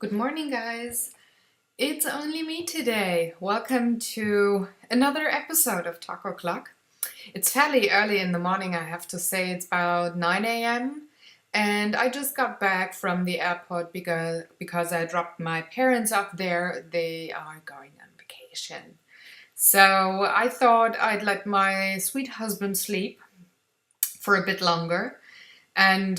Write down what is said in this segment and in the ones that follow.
Good morning, guys. It's only me today. Welcome to another episode of Talk O'Clock. It's fairly early in the morning, I have to say. It's about 9 a.m. And I just got back from the airport because I dropped my parents off there. They are going on vacation. So I thought I'd let my sweet husband sleep for a bit longer and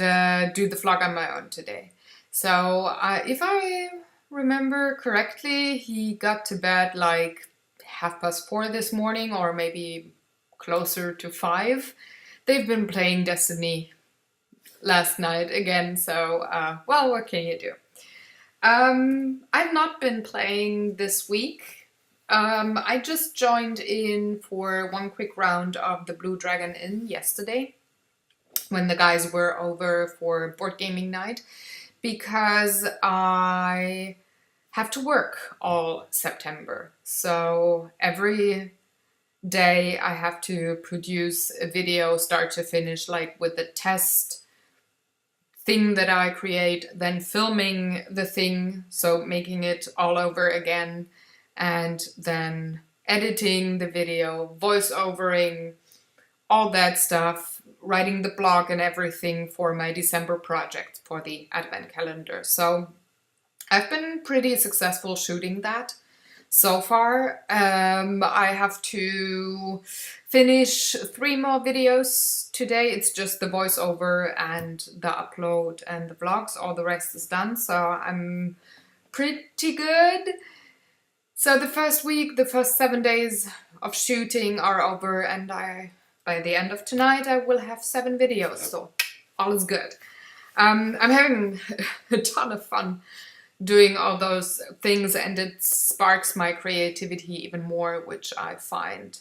do the vlog on my own today. So if I remember correctly, he got to bed like 4:30 this morning, or maybe closer to 5. They've been playing Destiny last night again, so well, what can you do? I've not been playing this week. I just joined in for one quick round of the Blue Dragon Inn yesterday when the guys were over for board gaming night, because I have to work all September. So every day I have to produce a video start to finish, like with the test thing that I create, then filming the thing, so making it all over again, and then editing the video, voice-overing, all that stuff, writing the blog and everything for my December project for the advent calendar. So I've been pretty successful shooting that so far. I have to finish 3 more videos today. It's just the voiceover and the upload and the vlogs. All the rest is done, so I'm pretty good. So the first week, the first 7 days of shooting are over, and by the end of tonight I will have 7 videos, so all is good. I'm having a ton of fun doing all those things, and it sparks my creativity even more, which I find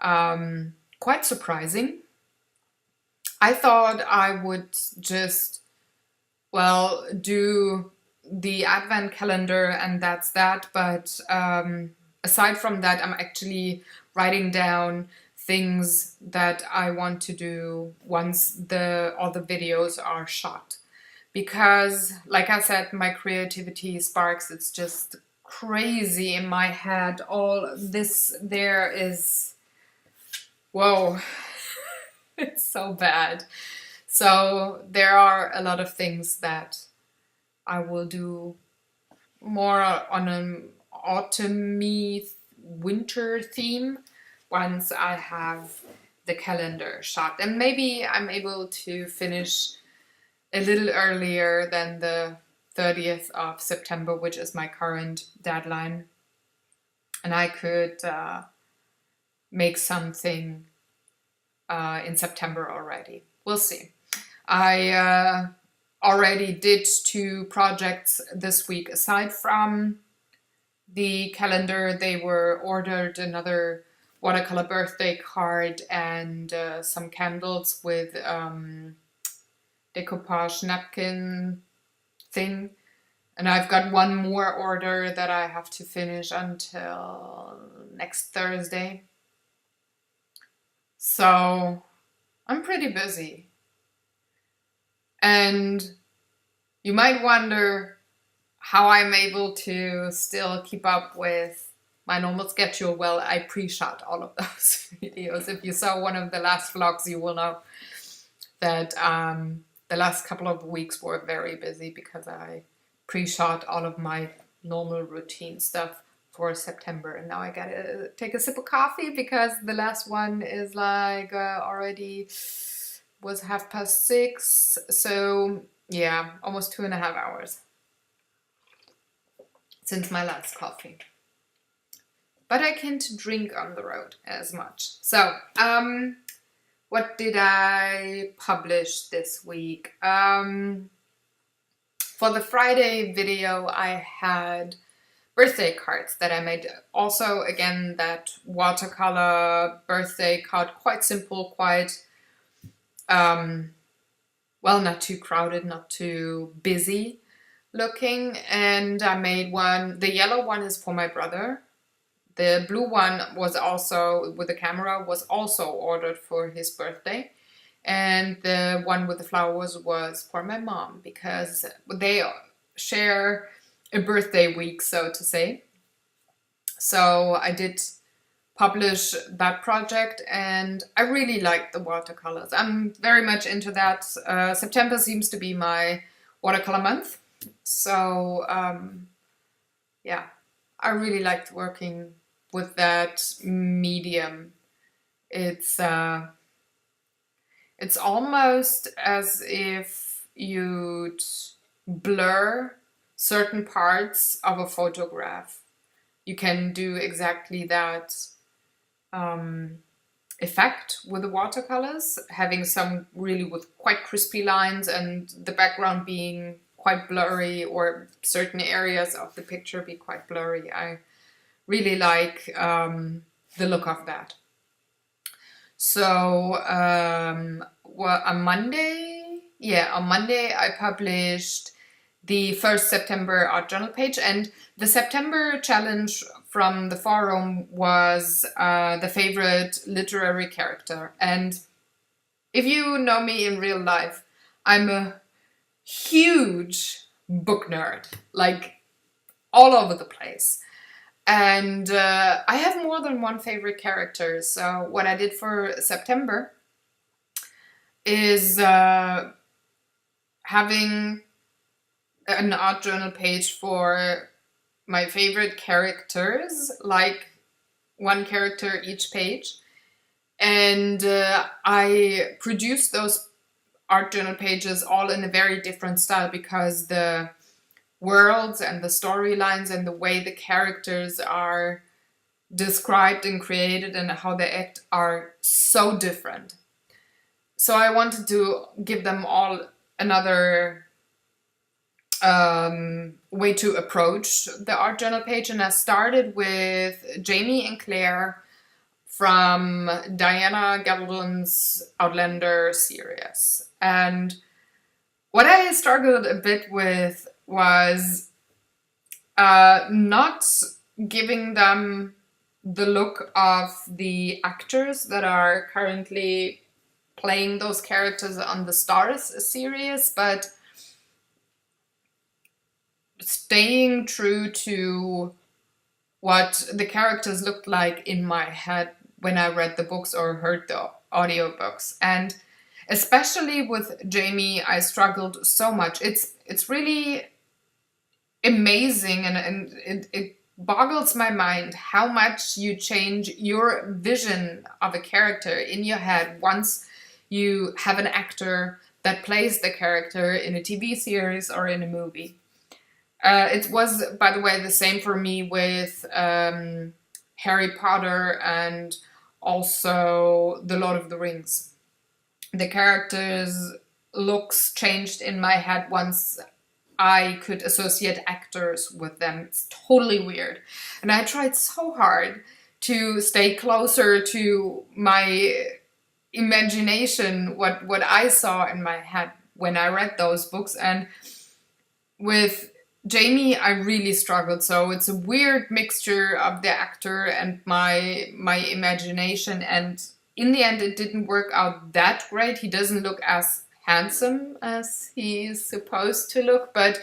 quite surprising. I thought I would just, well, do the advent calendar and that's that, but aside from that, I'm actually writing down things that I want to do once all the videos are shot. Because, like I said, my creativity sparks. It's just crazy in my head. All this there is, whoa, it's so bad. So there are a lot of things that I will do more on an autumny winter theme once I have the calendar shot. And maybe I'm able to finish a little earlier than the 30th of September, which is my current deadline. And I could make something in September already. We'll see. I already did 2 projects this week. Aside from the calendar, they were ordered another watercolor birthday card and some candles with decoupage napkin thing. And I've got one more order that I have to finish until next Thursday. So I'm pretty busy. And you might wonder how I'm able to still keep up with my normal schedule. Well, I pre-shot all of those videos. If you saw one of the last vlogs, you will know that the last couple of weeks were very busy because I pre-shot all of my normal routine stuff for September. And now I gotta take a sip of coffee because the last one is like already was 6:30. So yeah, almost 2.5 hours since my last coffee. But I can't drink on the road as much. So, what did I publish this week? For the Friday video, I had birthday cards that I made. Also, again, that watercolor birthday card, quite simple, quite, well, not too crowded, not too busy looking. And I made one, the yellow one is for my brother. The blue one was also, with the camera, was also ordered for his birthday. And the one with the flowers was for my mom, because they share a birthday week, so to say. So I did publish that project, and I really liked the watercolors. I'm very much into that. September seems to be my watercolor month. So yeah, I really liked working with that medium. It's almost as if you'd blur certain parts of a photograph. You can do exactly that effect with the watercolors, having some really with quite crispy lines and the background being quite blurry, or certain areas of the picture be quite blurry. I really like the look of that. So on Monday I published the first September art journal page, and the September challenge from the forum was the favorite literary character. And if you know me in real life, I'm a huge book nerd, like all over the place. And I have more than one favorite character. So what I did for September is having an art journal page for my favorite characters, like one character each page. And I produced those art journal pages all in a very different style, because the worlds and the storylines and the way the characters are described and created and how they act are so different. So I wanted to give them all another way to approach the art journal page, and I started with Jamie and Claire from Diana Gabaldon's Outlander series. And what I struggled a bit with was not giving them the look of the actors that are currently playing those characters on the Stars series, but staying true to what the characters looked like in my head when I read the books or heard the audiobooks. And especially with Jamie, I struggled so much. It's really amazing, and it boggles my mind how much you change your vision of a character in your head once you have an actor that plays the character in a TV series or in a movie. It was, by the way, the same for me with Harry Potter and also The Lord of the Rings. The characters' looks changed in my head once I could associate actors with them. It's totally weird. And I tried so hard to stay closer to my imagination, what I saw in my head when I read those books. And with Jamie, I really struggled. So it's a weird mixture of the actor and my imagination. And in the end, it didn't work out that great. He doesn't look as handsome as he's supposed to look, but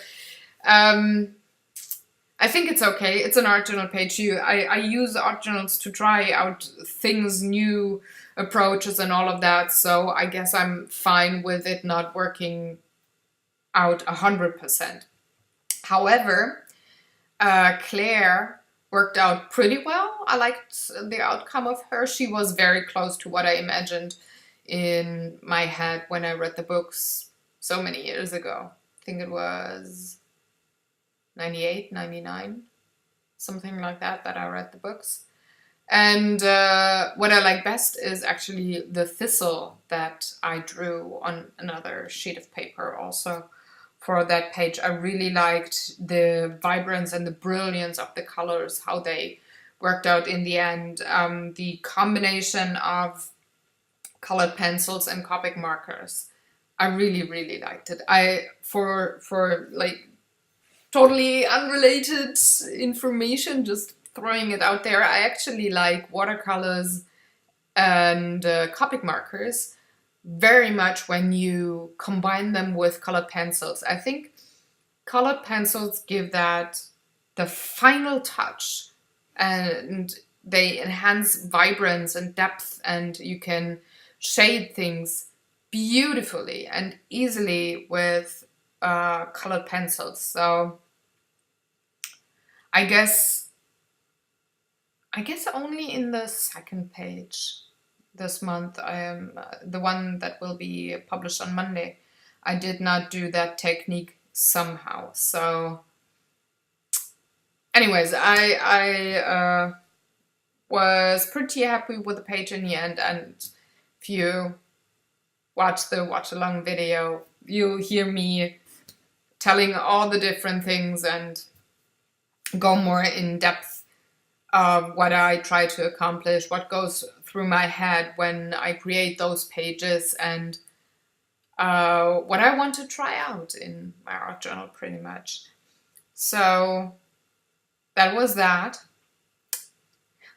I think it's okay. It's an art journal page. I use art journals to try out things, new approaches and all of that. So I guess I'm fine with it not working out 100%. However, Claire worked out pretty well. I liked the outcome of her. She was very close to what I imagined in my head when I read the books so many years ago. I think it was 98, 99, something like that I read the books. And what I like best is actually the thistle that I drew on another sheet of paper also for that page. I really liked the vibrance and the brilliance of the colors, how they worked out in the end. The combination of colored pencils and Copic markers, I really, really liked it. For like totally unrelated information, just throwing it out there, I actually like watercolors and Copic markers very much when you combine them with colored pencils. I think colored pencils give that the final touch, and they enhance vibrance and depth, and you can shade things beautifully and easily with colored pencils. So I guess only in the second page this month, I am the one that will be published on Monday, I did not do that technique somehow. So anyways, I was pretty happy with the page in the end, and if you watch the watch along video, you'll hear me telling all the different things and go more in depth of what I try to accomplish, what goes through my head when I create those pages, and what I want to try out in my art journal, pretty much. So that was that.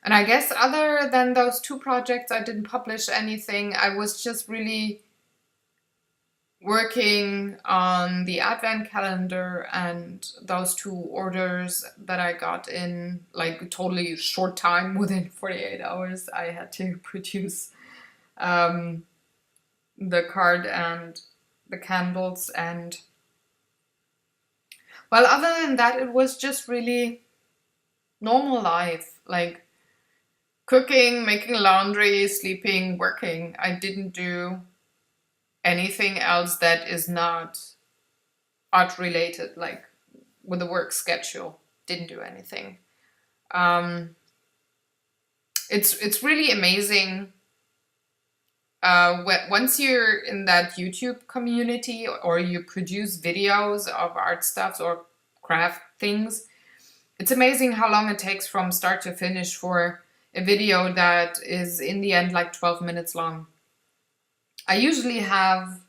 And I guess other than those two projects, I didn't publish anything. I was just really working on the advent calendar and those two orders that I got in like totally short time. Within 48 hours, I had to produce the card and the candles. And well, other than that, it was just really normal life, like cooking, making laundry, sleeping, working. I didn't do anything else that is not art related, like with the work schedule. Didn't do anything. It's really amazing once you're in that YouTube community, or you produce videos of art stuffs or craft things. It's amazing how long it takes from start to finish for a video that is in the end like 12 minutes long. I usually have,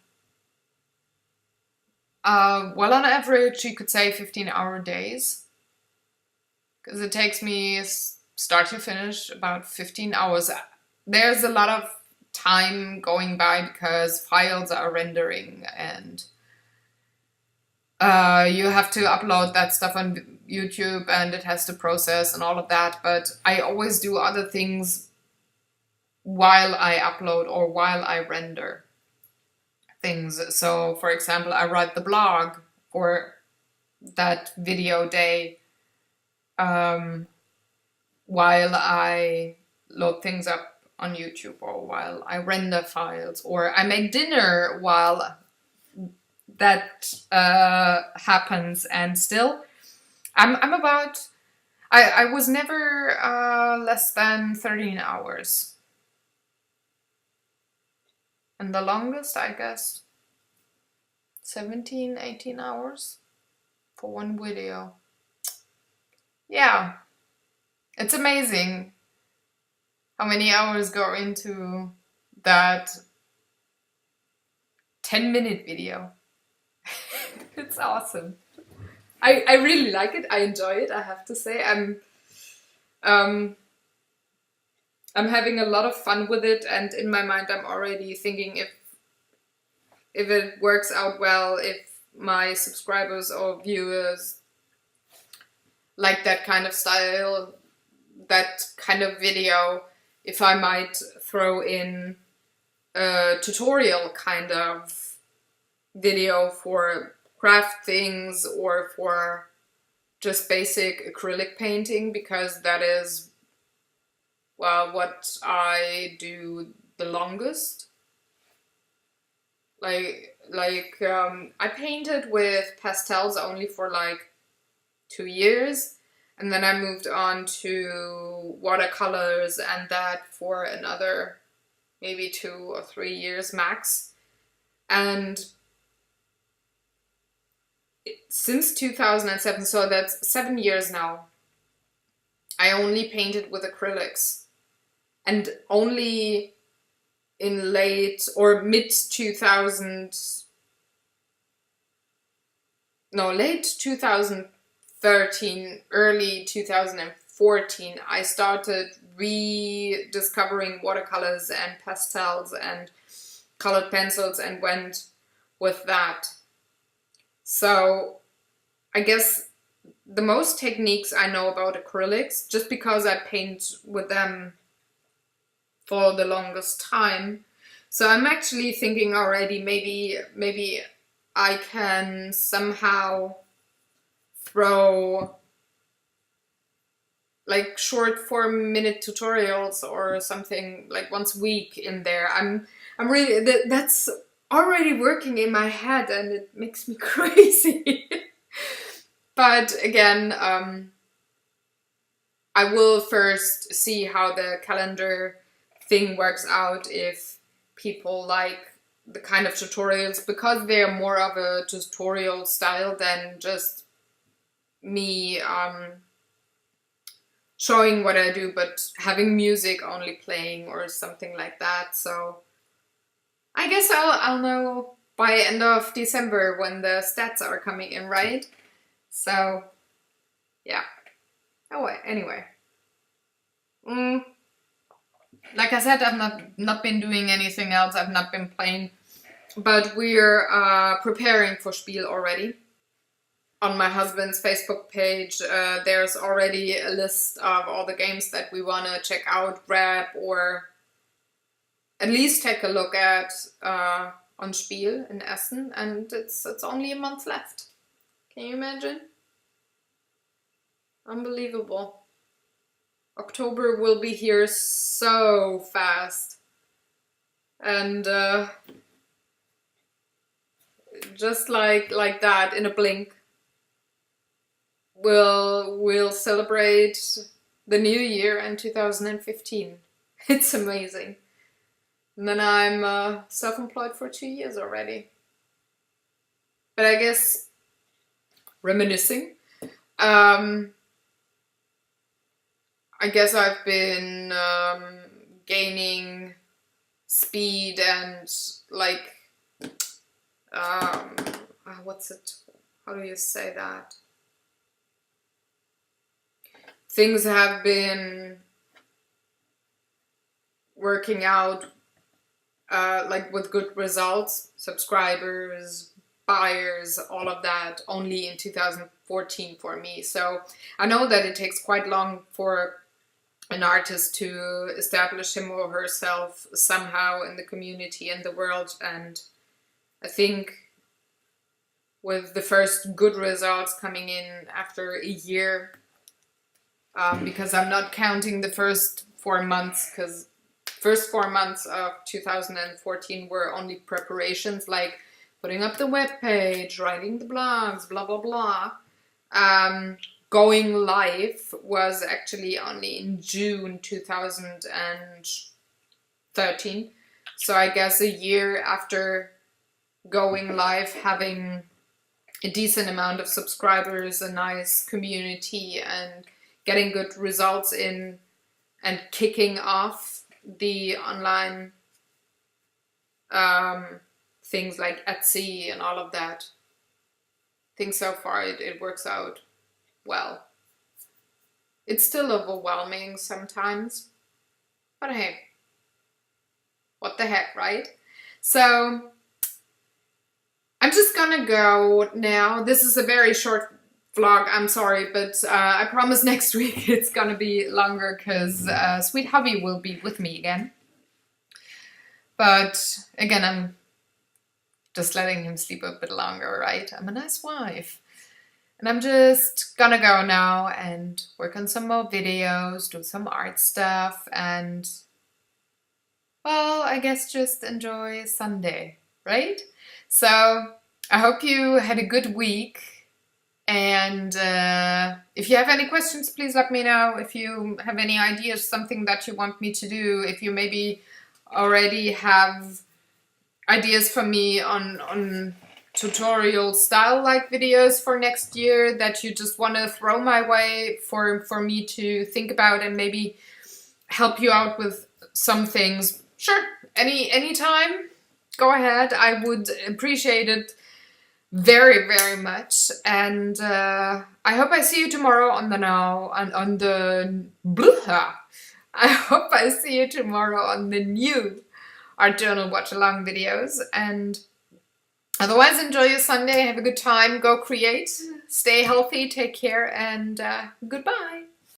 well, on average, you could say 15-hour days, because it takes me start to finish about 15 hours. There's a lot of time going by because files are rendering, and you have to upload that stuff on YouTube, and it has to process and all of that. But I always do other things while I upload or while I render things. So, for example, I write the blog for that video day while I load things up on YouTube, or while I render files, or I make dinner while that happens. And still, I'm about, I was never less than 13 hours. And the longest, I guess, 17, 18 hours for one video. Yeah, it's amazing how many hours go into that 10-minute video. It's awesome. I really like it. I enjoy it, I have to say. I'm having a lot of fun with it, and in my mind I'm already thinking if it works out well, if my subscribers or viewers like that kind of style, that kind of video, if I might throw in a tutorial kind of video for craft things, or for just basic acrylic painting, because that is, well, what I do the longest. I painted with pastels only for like 2 years, and then I moved on to watercolors, and that for another maybe 2 or 3 years max. And since 2007, so that's 7 years now, I only painted with acrylics. And only in late or mid 2000s, no, late 2013, early 2014, I started rediscovering watercolors and pastels and colored pencils, and went with that. So I guess the most techniques I know about acrylics, just because I paint with them for the longest time. So I'm actually thinking already maybe I can somehow throw like short 4-minute tutorials or something like once a week in there. I'm really that's already working in my head and it makes me crazy. But again, I will first see how the calendar thing works out, if people like the kind of tutorials, because they're more of a tutorial style than just me showing what I do, but having music only playing or something like that. So I guess I'll know by end of December when the stats are coming in, right? So yeah. Oh, anyway. Like I said, I've not been doing anything else. I've not been playing, but we're preparing for Spiel already. On my husband's Facebook page, there's already a list of all the games that we want to check out, grab, or at least take a look at on Spiel in Essen, and it's only a month left. Can you imagine? Unbelievable. October will be here so fast, and just like that, in a blink, we'll celebrate the new year in 2015. It's amazing. And then I'm self-employed for 2 years already. But I guess reminiscing. I guess I've been gaining speed and like what's it? How do you say that? Things have been working out like with good results, subscribers, buyers, all of that, only in 2014 for me. So I know that it takes quite long for an artist to establish him or herself somehow in the community and the world, and I think with the first good results coming in after a year, because I'm not counting the first 4 months, because first 4 months of 2014 were only preparations, like putting up the webpage, writing the blogs, blah blah blah. Going live was actually only in June 2013. So I guess a year after going live, having a decent amount of subscribers, a nice community, and getting good results in, and kicking off the online things like Etsy and all of that. I think so far it works out well. It's still overwhelming sometimes, but hey, what the heck, right? So I'm just gonna go now. This is a very short vlog, I'm sorry, but I promise next week it's gonna be longer, because Sweet Hubby will be with me again. But again, I'm just letting him sleep a bit longer, right? I'm a nice wife. And I'm just gonna go now and work on some more videos, do some art stuff, and, well, I guess just enjoy Sunday, right? So I hope you had a good week, and if you have any questions, please let me know. If you have any ideas, something that you want me to do, if you maybe already have ideas for me on tutorial style like videos for next year that you just want to throw my way for me to think about and maybe help you out with some things, sure, anytime, go ahead. I would appreciate it very, very much. And I hope I see you tomorrow on the I hope I see you tomorrow on the new Art Journal Watch Along videos. And otherwise, enjoy your Sunday, have a good time, go create, Stay healthy, take care, and goodbye.